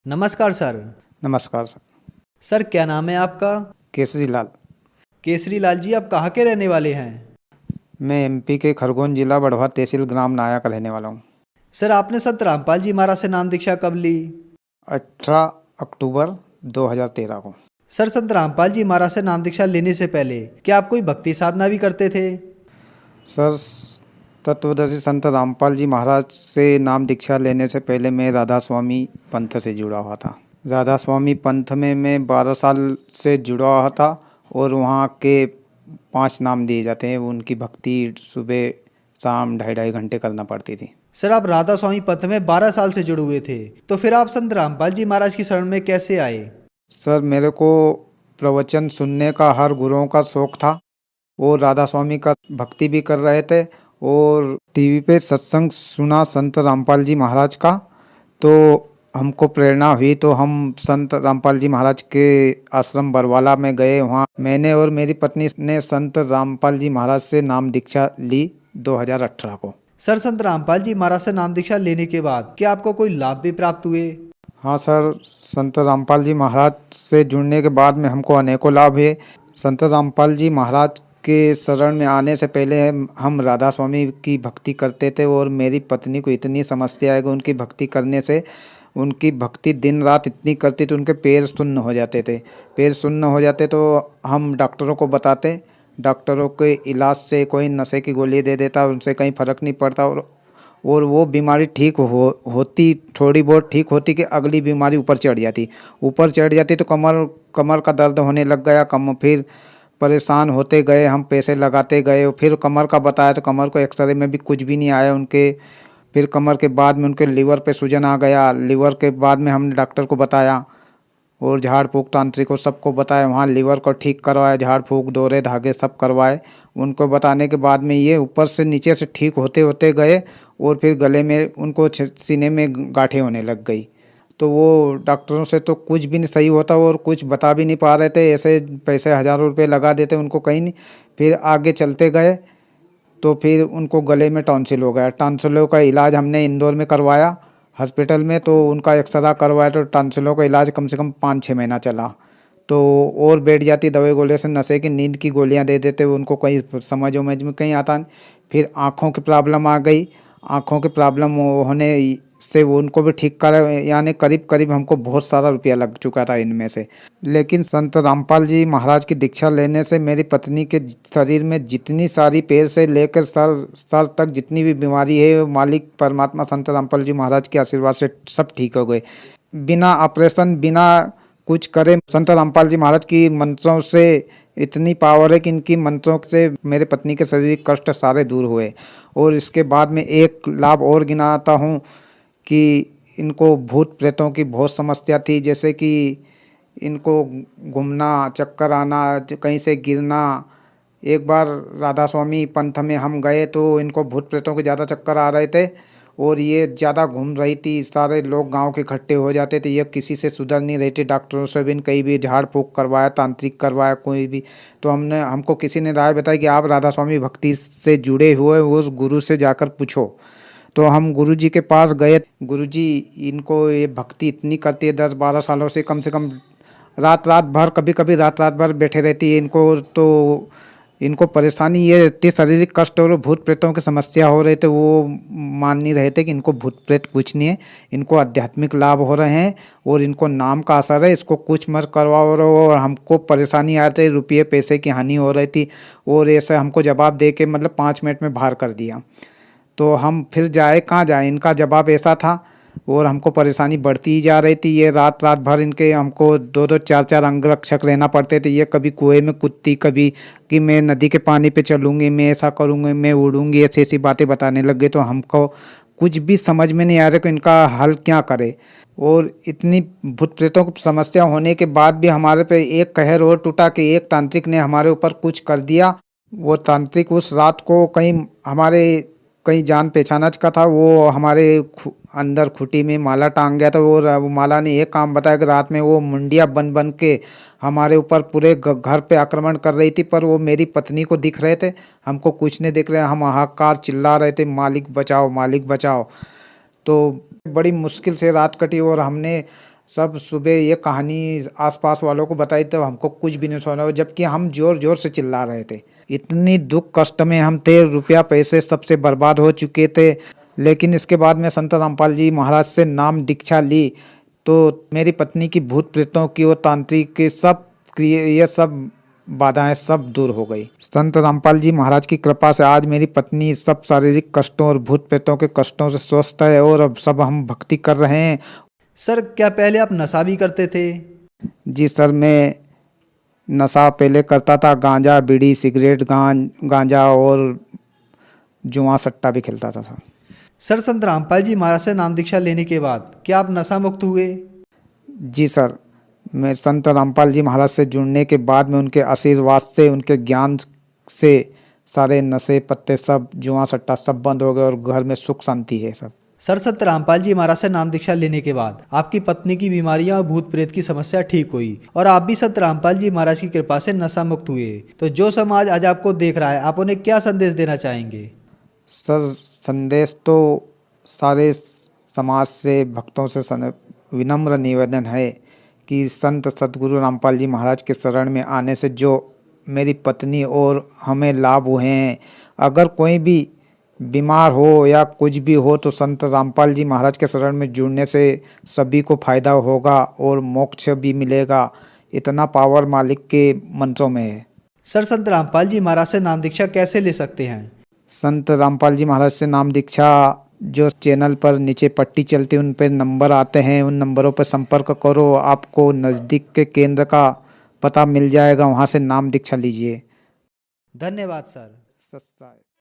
नमस्कार सर। नमस्कार sir. Sir क्या नाम है आपका? केसरी लाल। केसरी लाल जी, आप कहाँ के रहने वाले हैं? मैं एमपी के खरगोन जिला बढ़वा तहसील ग्राम नाया का रहने वाला हूँ। सर आपने संत रामपाल जी महाराज से नाम दीक्षा कब ली? 18 अक्टूबर 2013 को। सर संत रामपाल जी महाराज से नाम दीक्षा लेने से पहले क्या आप कोई भक्ति साधना भी करते थे? सर, तत्वदर्शी संत रामपाल जी महाराज से नाम दीक्षा लेने से पहले मैं राधा स्वामी पंथ से जुड़ा हुआ था। राधा स्वामी पंथ में मैं 12 साल से जुड़ा हुआ था और वहाँ के 5 नाम दिए जाते हैं। उनकी भक्ति सुबह शाम 2.5 घंटे करना पड़ती थी। सर आप राधा स्वामी पंथ में 12 साल से जुड़े हुए थे, तो फिर आप संत रामपाल जी महाराज की शरण में कैसे आए? सर, मेरे को प्रवचन सुनने का हर गुरुओं का शौक़ था और राधा स्वामी का भक्ति भी कर रहे थे और टीवी पे सत्संग सुना संत रामपाल जी महाराज का, तो हमको प्रेरणा हुई। तो हम संत रामपाल जी महाराज के आश्रम बरवाला में गए। वहाँ मैंने और मेरी पत्नी ने संत रामपाल जी महाराज से नाम दीक्षा ली 2018 को। सर संत रामपाल जी महाराज से नाम दीक्षा लेने के बाद क्या आपको कोई लाभ भी प्राप्त हुए? हाँ सर, संत रामपाल जी महाराज से जुड़ने के बाद में हमको अनेकों लाभ हुए। संत रामपाल जी महाराज के शरण में आने से पहले हम राधा स्वामी की भक्ति करते थे और मेरी पत्नी को इतनी समस्या है कि उनकी भक्ति करने से उनकी भक्ति दिन रात इतनी करती तो उनके पैर सुन्न हो जाते थे। पैर सुन्न हो जाते तो हम डॉक्टरों को बताते, डॉक्टरों के इलाज से कोई नशे की गोली दे देता, उनसे कहीं फ़र्क नहीं पड़ता और वो बीमारी ठीक होती थोड़ी बहुत ठीक होती कि अगली बीमारी ऊपर चढ़ जाती तो कमर का दर्द होने लग गया। फिर परेशान होते गए, हम पैसे लगाते गए। फिर कमर का बताया तो कमर को एक्सरे में भी कुछ भी नहीं आया उनके। फिर कमर के बाद में उनके लीवर पे सूजन आ गया। लीवर के बाद में हमने डॉक्टर को बताया और झाड़ फूँक तांत्रिक को सबको बताया। वहाँ लीवर को ठीक करवाया, झाड़ फूँक दौरे धागे सब करवाए। उनको बताने के बाद में ये ऊपर से नीचे से ठीक होते होते गए और फिर गले में उनको सीने में गांठें होने लग गई। तो वो डॉक्टरों से तो कुछ भी नहीं सही होता और कुछ बता भी नहीं पा रहे थे। ऐसे पैसे हज़ारों रुपये लगा देते उनको कहीं नहीं। फिर आगे चलते गए तो फिर उनको गले में टॉन्सिल हो गया। टॉन्सिलों का इलाज हमने इंदौर में करवाया हॉस्पिटल में, तो उनका एक्सरा करवाया तो टॉन्सिलों का इलाज कम से कम 5-6 महीना चला। तो और बैठ जाती दवाई गोले से, नशे की नींद की गोलियां दे देते, उनको कहीं समझ में कहीं आता नहीं। फिर आँखों की प्रॉब्लम आ गई। आँखों की प्रॉब्लम होने से वो उनको भी ठीक कर, यानी करीब करीब हमको बहुत सारा रुपया लग चुका था इनमें से। लेकिन संत रामपाल जी महाराज की दीक्षा लेने से मेरी पत्नी के शरीर में जितनी सारी पैर से लेकर सर तक जितनी भी बीमारी है, मालिक परमात्मा संत रामपाल जी महाराज के आशीर्वाद से सब ठीक हो गए। बिना ऑपरेशन, बिना कुछ करे संत रामपाल जी महाराज की मंत्रों से इतनी पावर है कि इनकी मंत्रों से मेरे पत्नी के शारीरिक कष्ट सारे दूर हुए। और इसके बाद में एक लाभ और गिनाता हूँ कि इनको भूत प्रेतों की बहुत समस्या थी, जैसे कि इनको घूमना, चक्कर आना, कहीं से गिरना। एक बार राधा स्वामी पंथ में हम गए तो इनको भूत प्रेतों के ज़्यादा चक्कर आ रहे थे और ये ज़्यादा घूम रही थी। सारे लोग गांव के इकट्ठे हो जाते थे, ये किसी से सुधर नहीं रही थी। डॉक्टरों से भी कहीं भी झाड़ फूँक करवाया, तांत्रिक करवाया, कोई भी। तो हमको किसी ने राय बताई कि आप राधा स्वामी भक्ति से जुड़े हुए उस गुरु से जाकर पूछो। तो हम गुरुजी के पास गए। गुरुजी, इनको ये भक्ति इतनी करती है 10-12 सालों से कम रात भर, कभी कभी रात भर बैठे रहती है इनको। तो इनको परेशानी ये इतनी शारीरिक कष्ट और भूत प्रेतों की समस्या हो रही, तो वो मान नहीं रहे थे कि इनको भूत प्रेत कुछ नहीं है, इनको आध्यात्मिक लाभ हो रहे हैं और इनको नाम का असर है, इसको कुछ मत करवाओ। और हमको परेशानी आ रही, रुपये पैसे की हानि हो रही थी और ऐसे हमको जवाब दे के मतलब 5 मिनट में बाहर कर दिया। तो हम फिर कहाँ जाए, इनका जवाब ऐसा था और हमको परेशानी बढ़ती ही जा रही थी। ये रात भर इनके हमको 2-2, 4-4 अंगरक्षक रहना पड़ते थे। ये कभी कुएं में कूदती, कभी कि मैं नदी के पानी पे चलूँगी, मैं ऐसा करूँगी, मैं उड़ूँगी, ऐसी ऐसी बातें बताने लग गए। तो हमको कुछ भी समझ में नहीं आ रहा कि इनका हल क्या करे। और इतनी भूत प्रेतों की समस्या होने के बाद भी हमारे पे एक कहर और टूटा कि एक तांत्रिक ने हमारे ऊपर कुछ कर दिया। वो तांत्रिक उस रात को कहीं जान पहचानच का था, वो हमारे अंदर खुटी में माला टांग गया था। और वो माला ने एक काम बताया कि रात में वो मुंडिया बन के हमारे ऊपर पूरे घर पे आक्रमण कर रही थी, पर वो मेरी पत्नी को दिख रहे थे, हमको कुछ नहीं दिख रहे। हम हाहाकार चिल्ला रहे थे, मालिक बचाओ, मालिक बचाओ। तो बड़ी मुश्किल से रात कटी और हमने सब सुबह ये कहानी आसपास वालों को बताई तो हमको कुछ भी नहीं सुना, जबकि हम जोर जोर से चिल्ला रहे थे। इतनी दुख कष्ट में हम थे, रुपया पैसे सबसे बर्बाद हो चुके थे। लेकिन इसके बाद में संत रामपाल जी महाराज से नाम दीक्षा ली तो मेरी पत्नी की भूत प्रेतों की और तांत्रिक के सब ये सब बाधाएं सब दूर हो गई। संत रामपाल जी महाराज की कृपा से आज मेरी पत्नी सब शारीरिक कष्टों और भूत प्रेतों के कष्टों से स्वस्थ है और अब सब हम भक्ति कर रहे हैं। सर, क्या पहले आप नशा भी करते थे? जी सर, मैं नशा पहले करता था, गांजा बीड़ी सिगरेट गांजा और जुआ सट्टा भी खेलता था सर। सर, संत रामपाल जी महाराज से नाम दीक्षा लेने के बाद क्या आप नशा मुक्त हुए? जी सर, मैं संत रामपाल जी महाराज से जुड़ने के बाद में उनके आशीर्वाद से, उनके ज्ञान से सारे नशे पत्ते सब जुआ सट्टा सब बंद हो गए और घर में सुख शांति है सब। सर, संत रामपाल जी महाराज से नाम दीक्षा लेने के बाद आपकी पत्नी की बीमारियां और भूत प्रेत की समस्या ठीक हुई और आप भी संत रामपाल जी महाराज की कृपा से नशा मुक्त हुए। तो जो समाज आज आपको देख रहा है, आप उन्हें क्या संदेश देना चाहेंगे? सर, संदेश तो सारे समाज से, भक्तों से विनम्र निवेदन है कि संत सद्गुरु रामपाल जी महाराज के शरण में आने से जो मेरी पत्नी और हमें लाभ हुए हैं, अगर कोई भी बीमार हो या कुछ भी हो तो संत रामपाल जी महाराज के शरण में जुड़ने से सभी को फायदा होगा और मोक्ष भी मिलेगा। इतना पावर मालिक के मंत्रों में है। सर, संत रामपाल जी महाराज से नाम दीक्षा कैसे ले सकते हैं? संत रामपाल जी महाराज से नाम दीक्षा जो चैनल पर नीचे पट्टी चलती है उन पर नंबर आते हैं, उन नंबरों पर संपर्क करो, आपको नज़दीक के केंद्र का पता मिल जाएगा, वहाँ से नाम दीक्षा लीजिए। धन्यवाद सर। सत्साय।